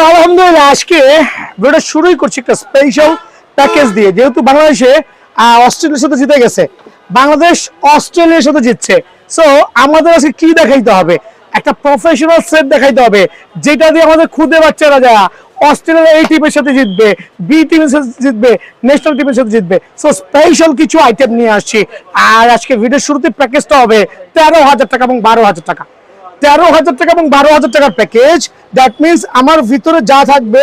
আলহামদুলিল্লাহ আজকে ভিডিওটা শুরুই করছি একটা স্পেশাল প্যাকেজ দিয়ে। যেহেতু বাংলাদেশে অস্ট্রেলিয়ার সাথে জিতে গেছে, বাংলাদেশ অস্ট্রেলিয়ার সাথে জিতছে, সো আমাদের আজকে কি দেখাইতে হবে? একটা প্রফেশনাল সেট দেখাইতে হবে, যেটা দিয়ে আমাদের খুদে বাচ্চারা যারা অস্ট্রেলিয়া এই টিমের সাথে জিতবে, বি টিমের সাথে জিতবে, ন্যাশনাল টিমের সাথে জিতবে। সো স্পেশাল কিছু আইটেম নিয়ে আসছি। আর আজকে ভিডিওর শুরুতে প্যাকেজটা হবে 13,000 টাকা এবং 12,000 টাকা। 13,000 টাকা এবং 12,000 টাকার প্যাকেজ। দ্যাট মিনস আমার ভিতরে যা থাকবে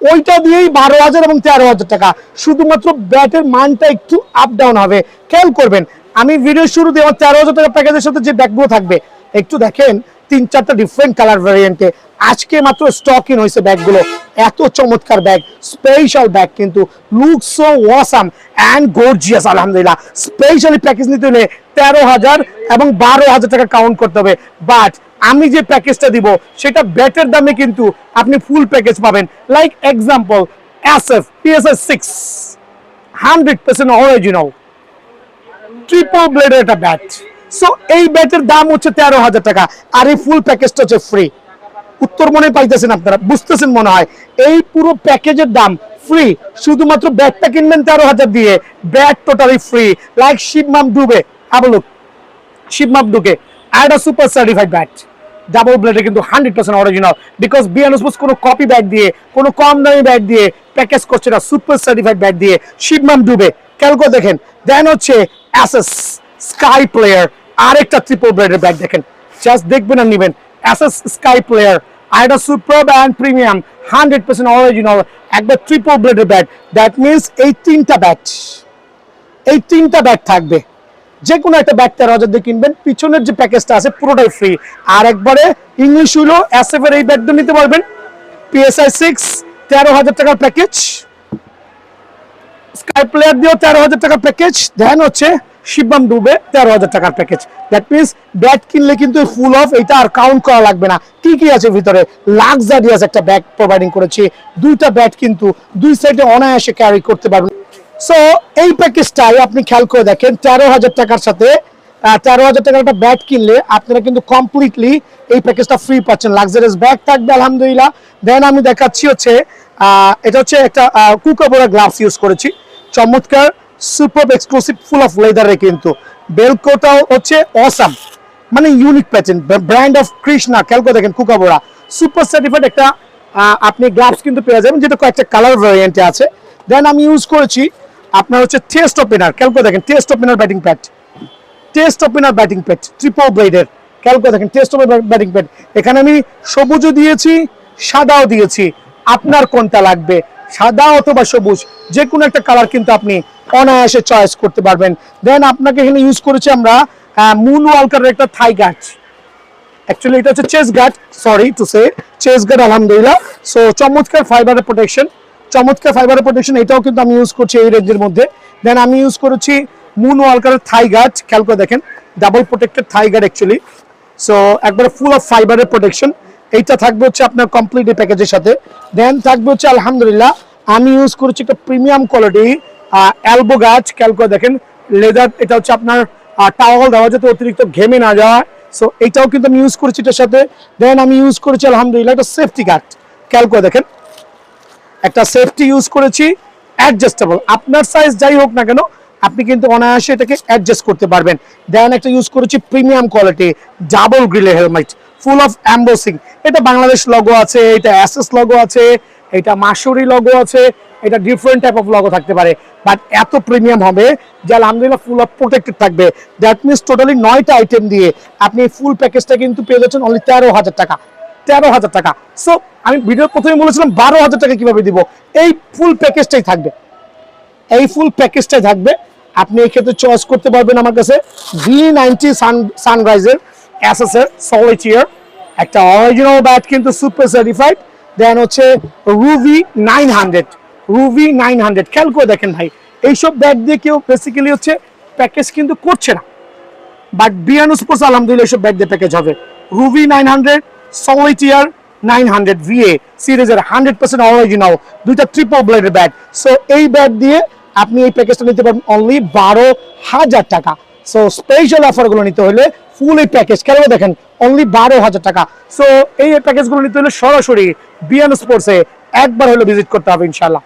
ওইটা দিয়েই 12,000 এবং 13,000 টাকা। শুধুমাত্র ব্যাটের মানটা একটু আপ ডাউন হবে, খেয়াল করবেন। আমি ভিডিও শুরুতে আমার 13,000 টাকা প্যাকেজের সাথে যে ব্যাগগুলো থাকবে একটু দেখেন, 3-4টা ডিফারেন্ট কালার ভ্যারিয়েন্টে আজকে মাত্র স্টক ইন হয়েছে ব্যাগগুলো। এত চমৎকার ব্যাগ, স্পেশাল ব্যাগ, কিন্তু look so awesome and gorgeous. আলহামদুলিল্লাহ স্পেশালি প্যাকেজ নিতে হলে 13,000 এবং 12,000 টাকা কাউন্ট করতে হবে। বাট আমি যে প্যাকেজটা দিব সেটা ব্যাটের দামে কিন্তু আপনি ফুল প্যাকেজ পাবেন। Like example, SF PSI 6 100% original triple ব্লেডের একটা ব্যাট। সো এই ব্যাটের দাম হচ্ছে 13,000 টাকা, আর এই ফুল প্যাকেজটা হচ্ছে ফ্রি। উত্তর মনে পাইতেছেন আপনারা, বুঝতেছেন মনে হয়। এই পুরো প্যাকেজের দাম ফ্রি, শুধুমাত্র ব্যাটটা কিনবেন 13,000 দিয়ে, ব্যাট টোটালি ফ্রি। লাইক শিবমাম ডুবে, আবলুক শিবমাম ডুকে আইডা সুপার সার্টিফাইড ব্যাট, ডাবল ব্লেডে কিন্তু 100% অরিজিনাল। বিকজ বিএন স্পোর্টস কোনো কপি ব্যাট দিয়ে, কোনো কম দামি ব্যাট দিয়ে প্যাকেজ করছে না, সুপার সার্টিফাইড ব্যাট দিয়ে শিবমাম ডুবে। খেয়াল করে দেখেন। দেন হচ্ছে অ্যাসেস স্কাই প্লেয়ার, আরেকটা ট্রিপল ব্লেডের ব্যাট দেখেন, জাস্ট দেখবেন আর নিবেন। অ্যাসেস স্কাই প্লেয়ার, আইডা সুপার ব্যান্ড প্রিমিয়াম 100% অরিজিনাল, একবার ট্রিপল ব্লেডের ব্যাট। দ্যাট মিনস এই তিনটা ব্যাট থাকবে। যে কোনো একটা ব্যাট 13,000 দিয়ে কিনবেন, পিছনের যে প্যাকেজটা আছে পুরোটাই ফ্রি। আর একবারে ইংলিশ হইলো এসএফ এর এই ব্যাটটা নিতে পারবেন। PSI 6 13,000 টাকার প্যাকেজ, স্কাই প্লেয়ার দিয়েও 13,000 টাকার প্যাকেজ। দেন হচ্ছে শিবম ডুবে 13,000 টাকার প্যাকেজ। দ্যাট মিনস ব্যাট কিনলে কিন্তু ফুল অফ এটা আর কাউন্ট করা লাগবে না। কি কি আছে ভিতরে? লাক্সারিয়াস একটা ব্যাগ প্রোভাইডিং করেছি। দুইটা ব্যাট কিন্তু দুই সাইডে অনায়াসে ক্যারি করতে পারবেন। সো এই প্যাকেজটাই আপনি খেয়াল করে দেখেন, 13,000 টাকার সাথে 13,000 টাকার একটা ব্যাট কিনলে আপনারা কিন্তু কমপ্লিটলি এই প্যাকেজটা ফ্রি পাচ্ছেন। লাক্সারিয়াস ব্যাগ থাকবে আলহামদুলিল্লাহ। দেন আমি দেখাচ্ছি হচ্ছে এটা হচ্ছে একটা কুকাবোরা গ্লাভস ইউজ করেছি, চমৎকার সুপার এক্সক্লুসিভ ফুল অফ লেদারে। কিন্তু বেলকোটাও হচ্ছে অসাম, মানে unique pattern, brand of Krishna. খেয়াল করে দেখেন, কুকাবোরা সুপার সার্টিফাইড একটা আপনি গ্লাভস কিন্তু পেয়ে যাবেন, যেটা কয়েকটা কালার ভ্যারিয়েন্টে আছে। দেন আমি ইউজ করেছি আপনার হচ্ছে টেস্ট ওপেনার। খেয়াল করে দেখেন, test opener batting pad, triple ব্লেডের। খেয়াল করে দেখেন, টেস্ট ওপেনার ব্যাটিং প্যাড। এখানে আমি সবুজও দিয়েছি, সাদাও দিয়েছি। আপনার কোনটা লাগবে, সাদা অথবা সবুজ, যে কোনো একটা কালার কিন্তু আপনি অনায়াসে চয়েস করতে পারবেন। দেন আপনাকে এখানে ইউজ করেছি আমরা মুন ওয়ালকারের একটা থাই গার্ড। অ্যাকচুয়ালি এটা হচ্ছে chest guard, sorry to say chest guard. আলহামদুলিল্লাহ। সো চমৎকার ফাইবারের প্রোটেকশন, এটাও কিন্তু আমি ইউজ করছি এই রেঞ্জের মধ্যে। দেন আমি ইউজ করেছি মুন ওয়ালকারের থাই গার্ড। খেয়াল করে দেখেন, ডাবল প্রোটেক্টেড থাই গার্ড অ্যাকচুয়ালি। সো একবারে ফুল অফ ফাইবারের প্রোটেকশন। এইটা থাকবে হচ্ছে আপনার কমপ্লিট এই প্যাকেজের সাথে। দেন থাকবে হচ্ছে আলহামদুলিল্লাহ আমি ইউজ করেছি একটা প্রিমিয়াম কোয়ালিটি এলবো গার্ড। খেয়াল করে দেখেন, লেদার। এটা হচ্ছে আপনার টাওয়াল দেওয়া যাতে অতিরিক্ত ঘেমে না যায়। সো এইটাও কিন্তু আমি ইউজ করেছি এটার সাথে। দেন আমি ইউজ করেছি আলহামদুলিল্লাহ একটা সেফটি গার্ড। খেয়াল করে দেখেন, একটা সেফটি ইউজ করেছি, অ্যাডজাস্টেবল। আপনার সাইজ যাই হোক না কেন আপনি কিন্তু অনায়াসে এটাকে অ্যাডজাস্ট করতে পারবেন। দেন একটা ইউজ করেছি প্রিমিয়াম কোয়ালিটি ডাবল গ্রিলের হেলমেট, ফুল অফ এমবোসিং। এটা বাংলাদেশ লগো আছে, এটা এসএস লগো আছে, এটা মাসুরি লগো আছে, এটা ডিফারেন্ট টাইপ অফ লগো থাকতে পারে, বাট এত প্রিমিয়াম হবে যে আলহামদুলিল্লাহ ফুল অফ প্রোটেক্টেড থাকবে। দ্যাট মিনস টোটালি 9টা আইটেম দিয়ে আপনি ফুল প্যাকেজটা কিন্তু পেয়ে যাচ্ছেন অনলি 13,000 টাকা। 13,000 টাকা। সো আমি ভিডিওর প্রথমে বলেছিলাম 12,000 টাকা কিভাবে দিব। এই ফুল প্যাকেজটাই থাকবে, আপনি এই ক্ষেত্রে চয়েস করতে পারবেন আমার কাছে V90 সানরাইজের এসএস এর সলিটিয়ার একটা অরিজিনাল ব্যাট, কিন্তু সুপার সার্টিফাইড। দেন হচ্ছে রুভি 900। খেয়াল করে দেখেন ভাই, এইসব ব্যাট দিয়ে কেউ বেসিক্যালি হচ্ছে প্যাকেজ কিন্তু করছে না, বাট বিয়ান স্পোর্টস আলহামদুলিল্লাহ এইসব ব্যাট দিয়ে প্যাকেজ হবে। রুভি 900, সলিটিয়ার 900 VA সিরিজের 100% অরিজিনাল, দুইটা ট্রিপল ব্লেডের ব্যাট। সো এই ব্যাট দিয়ে আপনি এই প্যাকেজটা নিতে পারবেন অনলি 12,000 টাকা। সো স্পেশাল অফার গুলো নিতে হলে ফুল এই প্যাকেজ কেন দেখেন অনলি 12,000 টাকা। সো এই প্যাকেজ গুলো নিতে হলে সরাসরি বিএন স্পোর্টসে একবার হলো ভিজিট করতে হবে ইনশাআল্লাহ।